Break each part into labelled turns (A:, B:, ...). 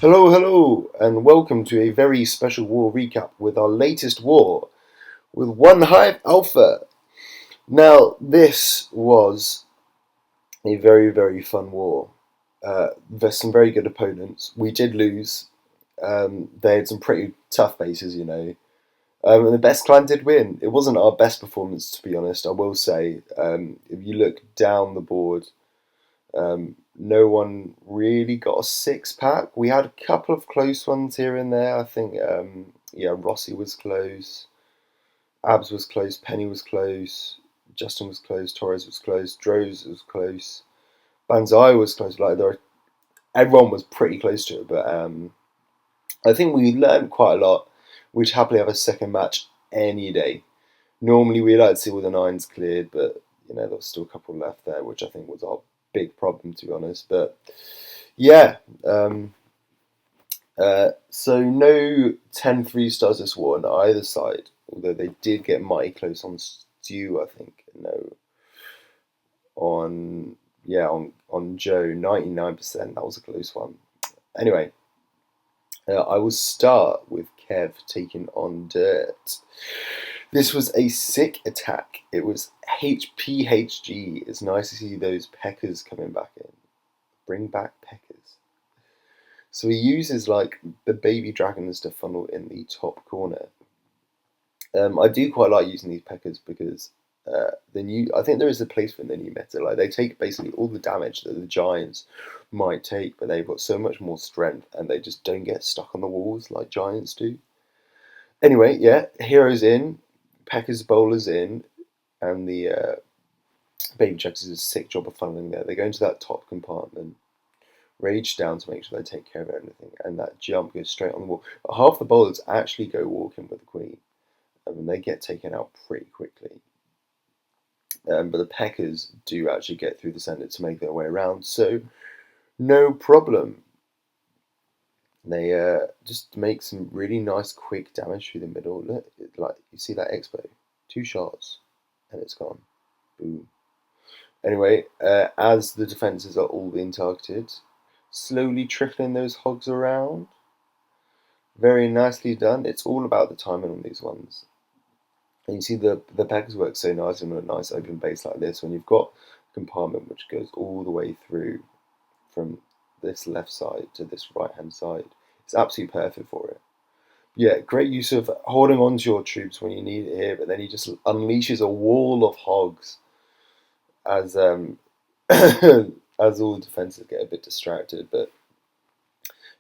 A: Hello, hello, and welcome to a very special war recap with our latest war with OneHive Alpha. Now, this was a very, very fun war. There's some very good opponents. We did lose. They had some pretty tough bases. And the best clan did win. It wasn't our best performance, to be honest, I will say. If you look down the board, no one really got a six pack. We had a couple of close ones here and there. I think, Rossi was close, Abs was close, Penny was close, Justin was close, Torres was close, Droz was close, Banzai was close. Everyone was pretty close to it, but I think we learned quite a lot. We'd happily have a second match any day. Normally we like to see all the nines cleared, but there was still a couple left there, which I think was our big problem, to be honest. But yeah, so no 10 3-stars this war on either side, although they did get mighty close on Stu, I think. No, on Joe, 99%. That was a close one. Anyway, I will start with Kev taking on Dirt. This was a sick attack. It was HPHG. It's nice to see those Peckers coming back in. Bring back Peckers. So he uses like the baby dragons to funnel in the top corner. I do quite like using these Peckers because I think there is a place for the new meta. Like they take basically all the damage that the giants might take, but they've got so much more strength and they just don't get stuck on the walls like giants do. Anyway, yeah, heroes in, Peckers bowlers in, and the baby chucks does a sick job of funneling there. They go into that top compartment, rage down to make sure they take care of everything, and that jump goes straight on the wall. But half the bowlers actually go walking with the queen, and they get taken out pretty quickly. But the Peckers do actually get through the centre to make their way around, so no problem. They just make some really nice quick damage through the middle. Look, like you see that expo, 2 shots, and it's gone. Boom. Anyway, as the defences are all being targeted, slowly trickling those hogs around. Very nicely done. It's all about the timing on these ones. And you see the Packers work so nice on a nice open base like this when you've got a compartment which goes all the way through from this left side to this right hand side. It's absolutely perfect for it. Yeah, great use of holding on to your troops when you need it here, but then he just unleashes a wall of hogs as as all the defenses get a bit distracted. But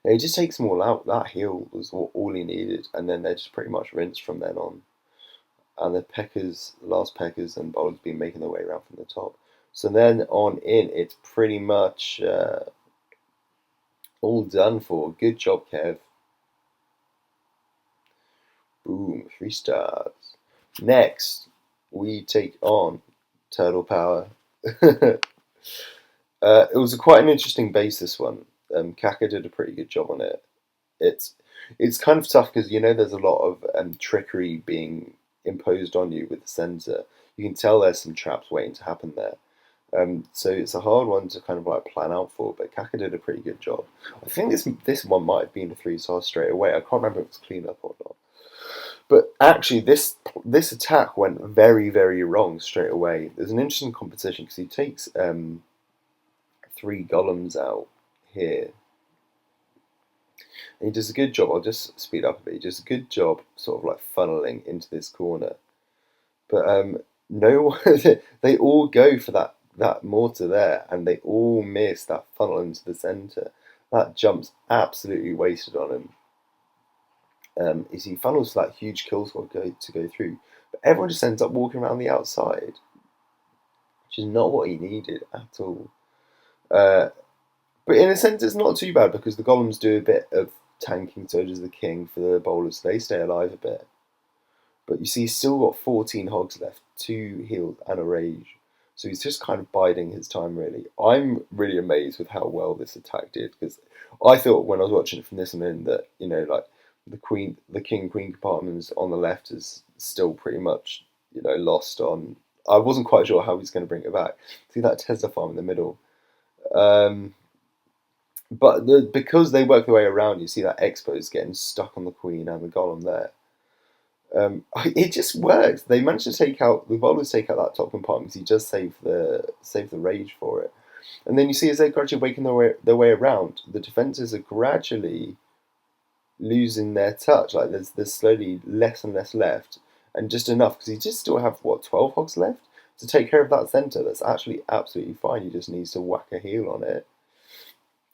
A: he just takes them all out. That heal was all he needed, and then they're just pretty much rinsed from then on. And the last Peckers and bowlers have been making their way around from the top. So then on in, it's pretty much all done for. Good job, Kev. Boom, 3 stars. Next, we take on Turtle Power. It was quite an interesting base, this one. Kakkar did a pretty good job on it. It's kind of tough because there's a lot of trickery being imposed on you with the centre. You can tell there's some traps waiting to happen there. So it's a hard one to kind of like plan out for, but Kakkar did a pretty good job. I think this one might have been a 3-star straight away. I can't remember if it was clean up or not. But actually, this attack went very, very wrong straight away. There's an interesting competition because he takes 3 golems out here. And he does a good job. I'll just speed up a bit. He does a good job, sort of like funneling into this corner. But no, they all go for that mortar there, and they all miss that funnel into the centre. That jump's absolutely wasted on him. Is he funnels for that huge kill squad to go through, but everyone just ends up walking around the outside, which is not what he needed at all. But in a sense, it's not too bad because the golems do a bit of tanking, so does the king for the bowlers. So they stay alive a bit. But you see, he's still got 14 hogs left, 2 healed and a rage. So he's just kind of biding his time, really. I'm really amazed with how well this attack did because I thought when I was watching it from this one in that like the king queen compartments on the left is still pretty much lost on. I wasn't quite sure how he's going to bring it back. See that Tesla farm in the middle. But because they work their way around, you see that Expo's getting stuck on the queen and the golem there. It just works. They managed to take out the bowlers, take out that top compartment because he just save the rage for it. And then you see as they're gradually waking their way around, the defenses are gradually losing their touch. Like there's slowly less and less left, and just enough because you just still have what 12 hogs left to take care of that centre. That's actually absolutely fine. You just need to whack a heel on it,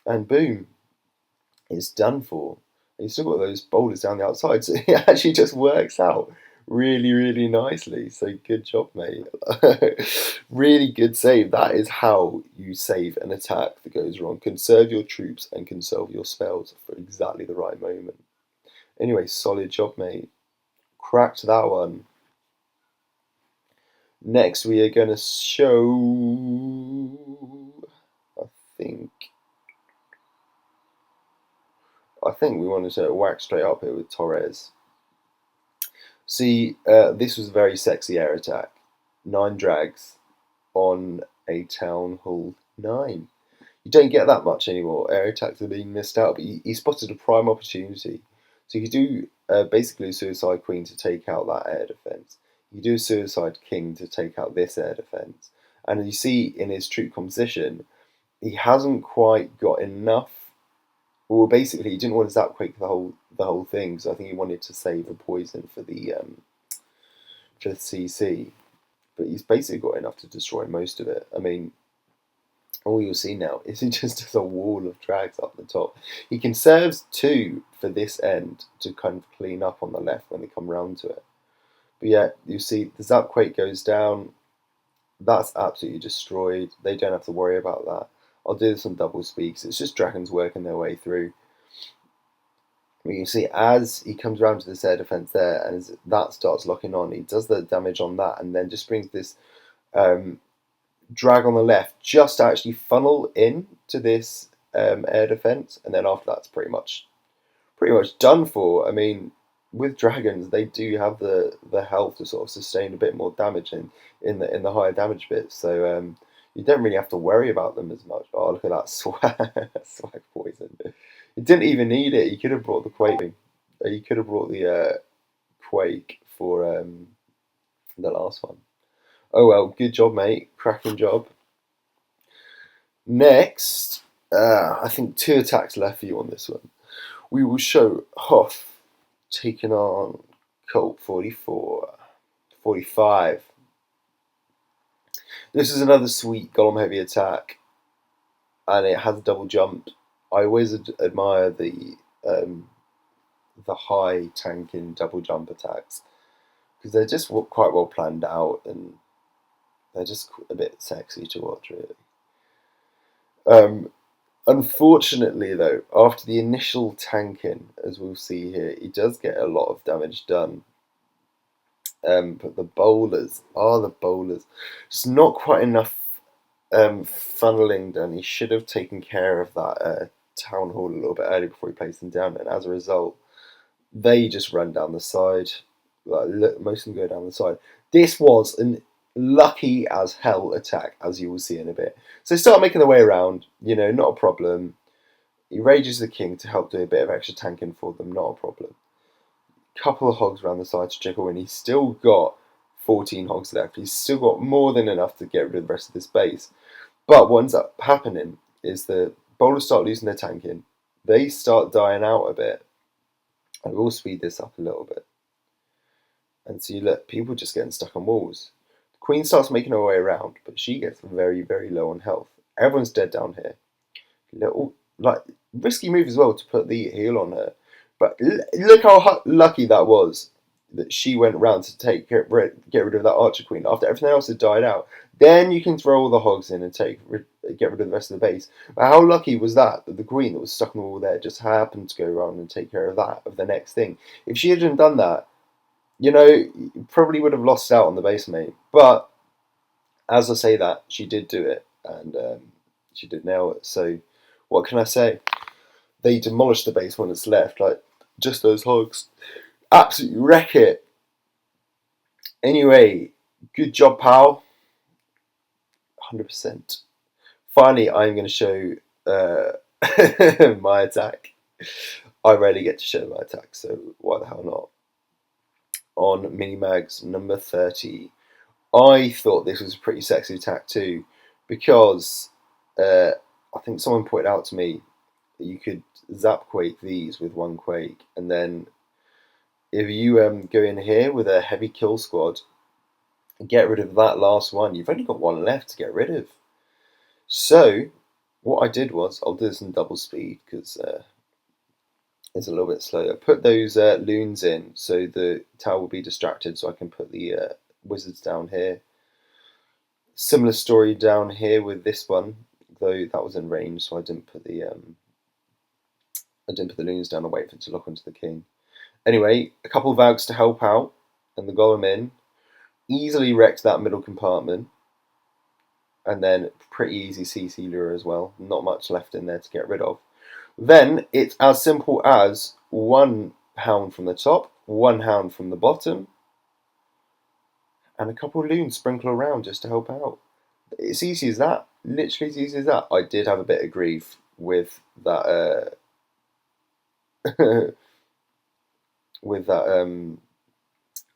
A: and boom, it's done for. And you still got those boulders down the outside, so it actually just works out really, really nicely. So good job, mate. Really good save. That is how you save an attack that goes wrong. Conserve your troops and conserve your spells for exactly the right moment. Anyway, solid job, mate. Cracked that one. Next, we are going to show. I think. I think we wanted to whack straight up here with Torres. See, this was a very sexy air attack. 9 drags on a Town Hall 9. You don't get that much anymore. Air attacks are being missed out, but he spotted a prime opportunity. So you do basically a Suicide Queen to take out that air defense. You do a Suicide King to take out this air defense. And you see in his troop composition, he hasn't quite got enough. Well, basically, he didn't want to Zapquake the whole thing, so I think he wanted to save a poison for the CC. But he's basically got enough to destroy most of it. I mean, all you'll see now is he just does a wall of drags up the top. He conserves 2 for this end to kind of clean up on the left when they come round to it. But yeah, you see the Zapquake goes down. That's absolutely destroyed. They don't have to worry about that. I'll do this on double speaks. It's just dragons working their way through. You can see as he comes around to this air defense there, and as that starts locking on, he does the damage on that, and then just brings this drag on the left just to actually funnel in to this air defense, and then after that's pretty much done for. I mean, with dragons, they do have the health to sort of sustain a bit more damage in the higher damage bits, so you don't really have to worry about them as much. Oh, look at that swag poison! You didn't even need it. You could have brought the quake. You could have brought the quake for the last one. Oh well, good job, mate. Cracking job. Next, I think 2 attacks left for you on this one. We will show Hoff taking on Colt 45. This is another sweet golem heavy attack, and it has a double jump. I always admire the high tanking double jump attacks because they're just quite well planned out and they're just a bit sexy to watch, really. Unfortunately, though, after the initial tanking, as we'll see here, he does get a lot of damage done. But the bowlers are the bowlers. It's not quite enough funneling done. He should have taken care of that town hall a little bit earlier before he placed them down, and as a result, they just run down the side. Like, most of them go down the side. This was an lucky as hell attack, as you will see in a bit. So they start making their way around, not a problem. He rages the king to help do a bit of extra tanking for them, not a problem. Couple of hogs around the side to jiggle in. He's still got 14 hogs left. He's still got more than enough to get rid of the rest of this base. But what ends up happening is the bowlers start losing their tanking. They start dying out a bit. I will speed this up a little bit. And so you look, people just getting stuck on walls. The queen starts making her way around, but she gets very, very low on health. Everyone's dead down here. Little, risky move as well to put the heal on her. But look how lucky that was that she went round to get rid of that archer queen after everything else had died out. Then you can throw all the hogs in and get rid of the rest of the base. But how lucky was that the queen that was stuck on the wall there just happened to go around and take care of the next thing? If she hadn't done that, you probably would have lost out on the base, mate. But as I say that, she did do it, and she did nail it. So what can I say? They demolish the base when it's left, just those hogs. Absolutely wreck it. Anyway, good job, pal. 100%. Finally, I'm going to show my attack. I rarely get to show my attack, so why the hell not? On Minimags number 30. I thought this was a pretty sexy attack too, because I think someone pointed out to me that you could zap quake these with one quake, and then if you go in here with a heavy kill squad and get rid of that last one, you've only got one left to get rid of. So what I did was, I'll do this in double speed because it's a little bit slower. Put those loons in so the tower will be distracted, so I can put the wizards down here. Similar story down here with this one, though that was in range, so I didn't put the loons down and wait for it to lock onto the king. Anyway, a couple of Valks to help out, and the golem in. Easily wrecked that middle compartment, and then pretty easy CC lure as well. Not much left in there to get rid of. Then it's as simple as one hound from the top, one hound from the bottom, and a couple of loons sprinkle around just to help out. It's easy as that. Literally as easy as that. I did have a bit of grief with that with that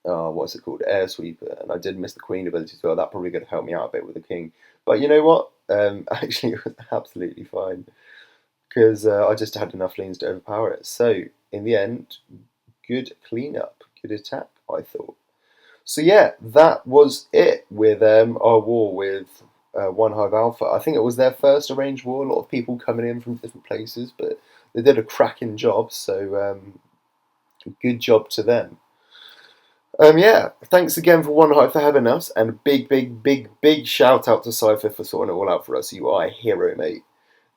A: what's it called? Air sweeper, and I did miss the queen ability as well. That probably could have helped me out a bit with the king. But you know what? Actually it was absolutely fine. Because I just had enough leans to overpower it. So, in the end, good cleanup, good attack, I thought. So yeah, that was it with our war with OneHive Alpha. I think it was their first arranged war. A lot of people coming in from different places, but they did a cracking job, so good job to them. Yeah, thanks again for OneHive for having us, and a big shout out to Cypher for sorting it all out for us. You are a hero, mate.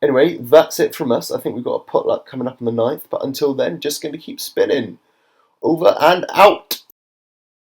A: Anyway, that's it from us. I think we've got a potluck coming up on the 9th, but until then, just going to keep spinning. Over and out.